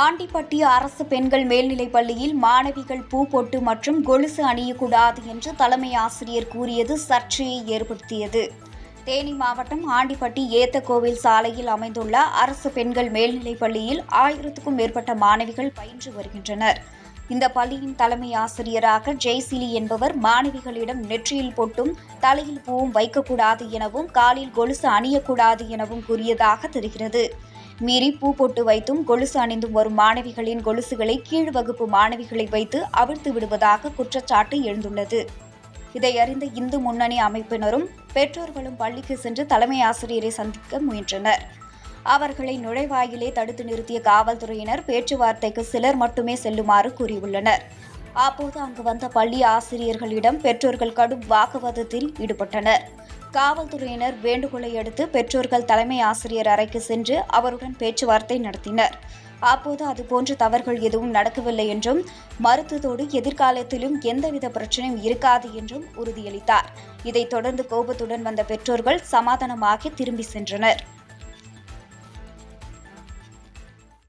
ஆண்டிப்பட்டி அரசு பெண்கள் மேல்நிலைப் பள்ளியில் மாணவிகள் பூ பொட்டு மற்றும் கொலுசு அணியக்கூடாது என்று தலைமை ஆசிரியர் கூறியது சர்ச்சையை ஏற்படுத்தியது. தேனி மாவட்டம் ஆண்டிப்பட்டி ஏத்தக்கோவில் சாலையில் அமைந்துள்ள அரசு பெண்கள் மேல்நிலைப் பள்ளியில் 1000க்கும் மேற்பட்ட மாணவிகள் பயின்று வருகின்றனர். இந்த பள்ளியின் தலைமை ஆசிரியராக ஜெய்சிலி என்பவர் மாணவிகளிடம் நெற்றியில் பொட்டும் தலையில் பூவும் வைக்கக்கூடாது எனவும் காலில் கொலுசு அணியக்கூடாது எனவும் கூறியதாக தெரிகிறது. மீறி பூ பொட்டு வைத்தும் கொலுசு அணிந்தும் வரும் மாணவிகளின் கொலுசுகளை கீழ் வகுப்பு மாணவிகளை வைத்து அவிழ்த்து விடுவதாக குற்றச்சாட்டு எழுந்துள்ளது. இதை அறிந்த இந்து முன்னணி அமைப்பினரும் பெற்றோர்களும் பள்ளிக்கு சென்று தலைமை ஆசிரியரை சந்திக்க முயன்றனர். அவர்களை நுழைவாயிலே தடுத்து நிறுத்திய காவல்துறையினர் பேச்சுவார்த்தைக்கு சிலர் மட்டுமே செல்லுமாறு கூறியுள்ளனர். அப்போது அங்கு வந்த பள்ளி ஆசிரியர்களிடம் பெற்றோர்கள் கடும் வாக்குவாதத்தில் ஈடுபட்டனர். காவல்துறையினர் வேண்டுகோளை அடுத்து பெற்றோர்கள் தலைமை ஆசிரியர் அறைக்கு சென்று அவருடன் பேச்சுவார்த்தை நடத்தினர். அப்போது அதுபோன்ற தவறுகள் எதுவும் நடக்கவில்லை என்றும் மறுத்ததோடு எதிர்காலத்திலும் எந்தவித பிரச்சனையும் இருக்காது என்றும் உறுதியளித்தார். இதைத் தொடர்ந்து கோபத்துடன் வந்த பெற்றோர்கள் சமாதானமாகி திரும்பி சென்றனர்.